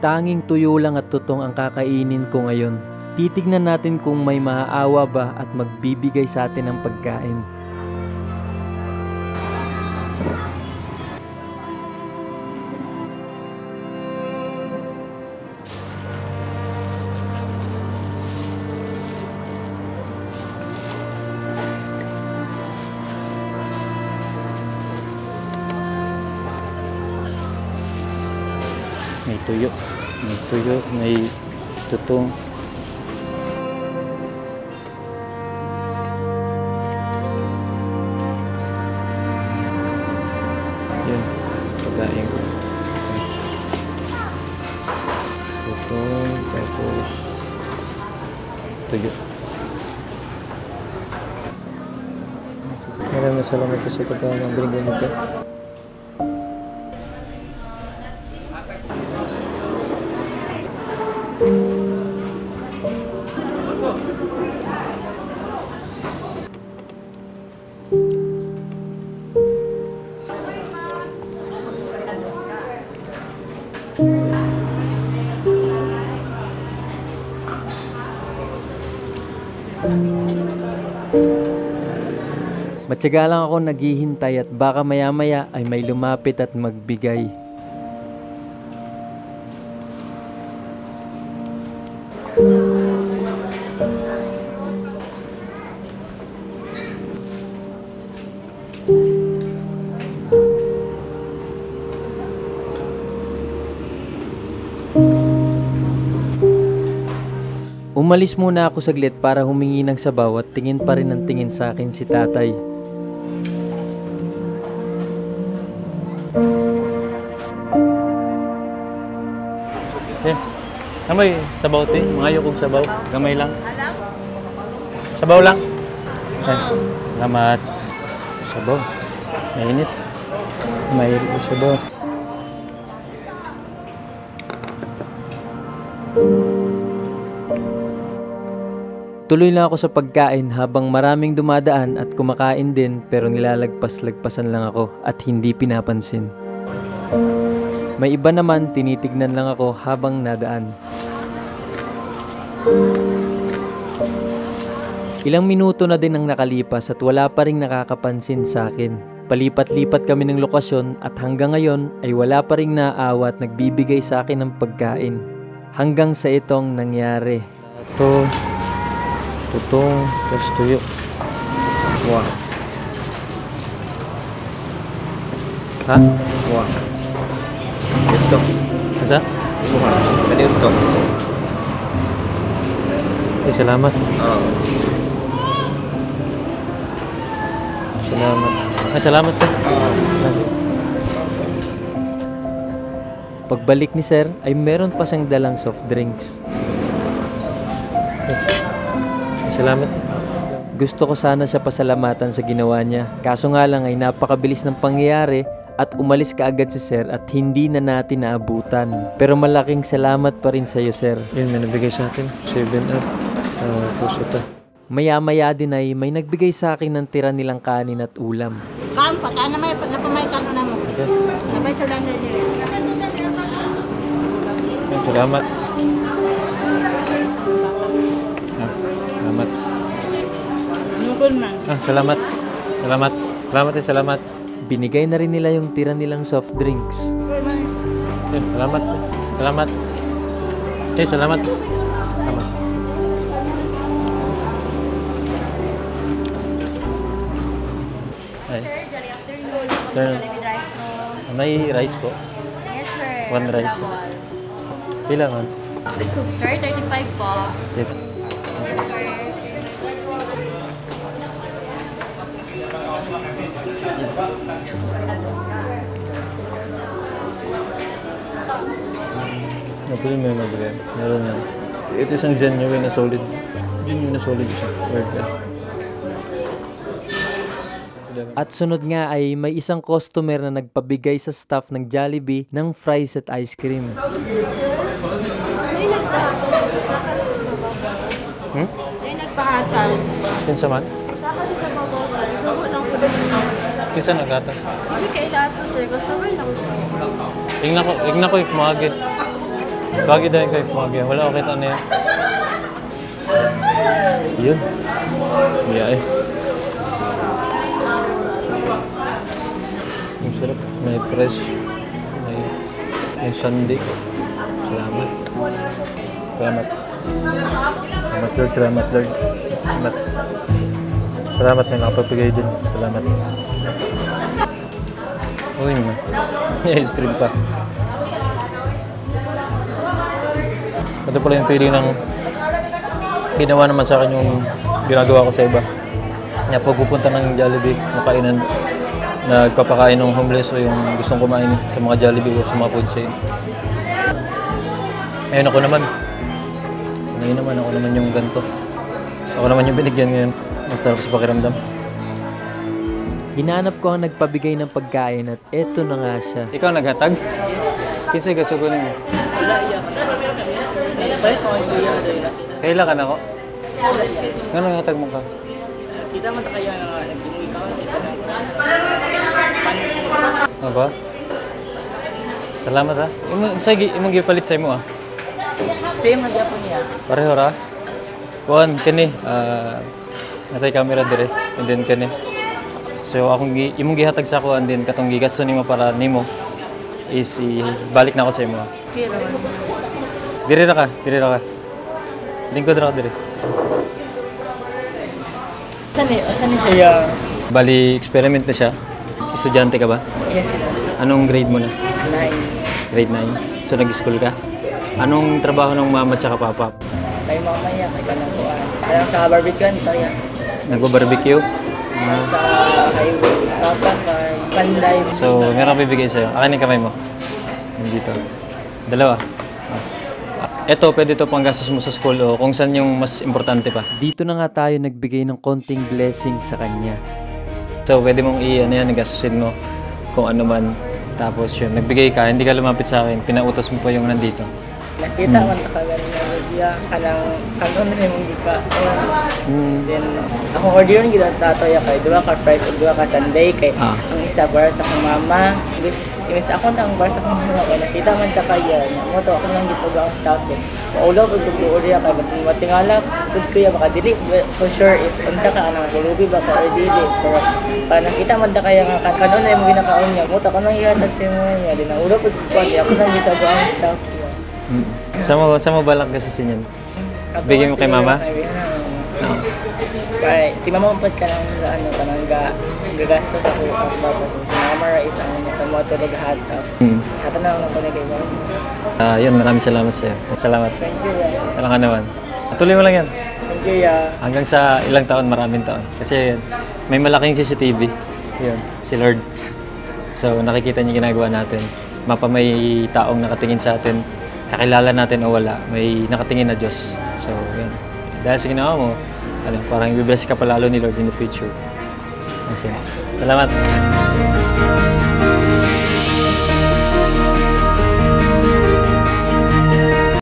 tanging tuyo lang at tutong ang kakainin ko ngayon. Titignan natin kung may maaawa ba at magbibigay sa atin ng pagkain. May tuyo, may tutong. Yun, pagkain ko. Tutong, tapos tuyo. Maraming salamat po sa pagkakabigay mo po. Matyaga lang ako naghihintay at baka maya-maya ay may lumapit at magbigay. Umalis muna ako saglit para humingi ng sabaw at tingin pa rin ang tingin sa akin si tatay. May sabaw te, mga kong sabaw, gamay lang. Sabaw lang. Salamat. Sabaw. Mainit. Mainit na sabaw. Tuloy lang ako sa pagkain habang maraming dumadaan at kumakain din pero nilalagpas-lagpasan lang ako at hindi pinapansin. May iba naman tinitignan lang ako habang nadaan. Ilang minuto na din ang nakalipas at wala pa ring nakakapansin sa akin. Palipat-lipat kami ng lokasyon at hanggang ngayon ay wala pa ring naaawa at nagbibigay sa akin ng pagkain. Hanggang sa itong nangyari. Ito, tutong, tapos tuyo. Wow. Ha? Wow. Ito. Asa? Ano ito? Ay, salamat. Oo. Salamat. Ay, salamat sir. Pagbalik ni sir ay meron pa siyang dalang soft drinks. Ay, salamat. Gusto ko sana siya pasalamatan sa ginawa niya. Kaso nga lang ay napakabilis ng pangyayari at umalis kaagad si sir at hindi na natin naabutan. Pero malaking salamat pa rin sa iyo sir. Yun, may nabigay sa akin. 7-up. Pusuta. Maya-maya din ay may nagbigay sa akin ng tira nilang kanin at ulam. Kampa, kana may napamay ka na mo. Okay. Sabay sa lang nila. Salamat. Salamat. Nukul man. Salamat. Salamat. Salamat eh, salamat. Binigay na rin nila yung tira nilang soft drinks. Salamat. Salamat. Salamat. Salamat. Sir, may rice po? Yes, sir. One rice. Pila man? Sir, 35 po. Yes. Pwede may mabigay. Meron yan. Ito isang genuine na solid. Genuine na solid siya. At sunod nga ay may isang customer na nagpabigay sa staff ng Jollibee ng fries at ice cream. Ay, nagpahatal. Kinsa man? Saka din sa babaw. Gusto ko lang po doon. Kinsa nagata? Hindi kay lahat po, sir. Gusto ko lang po. Igna ko ikmagit. Bagay dahil kayo pumagay. Wala ko kita na yan. Yun. Biyay. Ang sarap. May fresh. May sundae. Salamat. Salamat. Salamat Lord. Salamat Lord. Salamat. Salamat na nakapapigay din. Salamat. Uy naman. May ice cream pa. Ito pala yung feeling ng ginawa naman sa akin yung ginagawa ko sa iba. Kaya pag pupunta ng Jollibee, makainan, nagpapakain ng homeless o yung gustong kumain sa mga Jollibee o sa mga food chain. Ngayon ako naman. Ako naman yung ganito. Ako naman yung binigyan ngayon. Mas sarap sa pakiramdam. Hinanap ko ang nagpabigay ng pagkain at eto na nga siya. Ikaw naghatag? Kinsa gasugunin mo? Kailan ka na ako? Gano'n naghatag mo ka? Kita mo kaya nga nagbinuwi ka isa lang. Ano ba? Salamat ha. Sige, imong gipalit sa imo ah. Same na gyapon niya. Pareho ra. Kuan kani natay camera dire and then kani. So akong imong gihatag sa kuan din katong gigasto nimo para nimo is balik na ako sa imo. Okay naman. Dire ra ka. Lingkod ra ka dire. Saan siya? Bali experiment na siya. Estudyante ka ba? Yes. Anong grade mo na? 9. Grade 9. So nag-school ka? Anong trabaho ng mama at saka papa? Kay mama niya, kay kanang kuan. Kaya sa barbecue nito yan. Nagbo-barbecue? Sa highway. Papa kay Panday. So, meron akong bibigay sa'yo. Akin yung kamay mo. Nandito. Dalawa. Ito, pwede ito pang gastos mo sa school o kung saan yung mas importante pa. Dito na nga tayo nagbigay ng konting blessing sa kanya. So, pwede mong gastusin mo kung ano man. Tapos yun, nagbigay ka, hindi ka lumapit sa akin, pinautos mo pa yung nandito. Nakita man ta ka ganin na siya kanang kanon na mong gika. Then ako order yung gid tato ya kay duha ka fries ug duha ka sundae kay ang isa para sa akong mama. Imbis ako na ang para sa akong mama kay nakita man ta kaya na mo to ako nang gisugo ang staff ko. Ulo ko ug order ya kay basta matingala pud ko ya baka dili for sure if unsa ka anang gulubi ba ka or dili pero para nakita man ta kaya nga kanon na imong ginakaon niya mo to kanang ihatag sa mo ya din ulo pud ko ako nang gisugo ang staff. Sama mo balak kasi niyan? Bigyan mo kay mama? No. Kaya si mama umpad ka lang sa ano, kanang gagasto sa kuha tapos si mama is ano niya sa motor hatap. Hata na lang ko na kay mama. Yun, maraming salamat sa'yo. Salamat. Thank you ya. Kailan ka naman. Tuloy mo lang yan. Thank you ya. Hanggang sa ilang taon, maraming taon. Kasi may malaking CCTV. Yun, si Lord. So nakikita niya ginagawa natin. Mapa may taong nakatingin sa atin. Kakilala natin o wala, may nakatingin na Diyos. So, yun. Dahil sa ginawa mo, parang i-bless ka palalo ni Lord in the future. Kasi, salamat.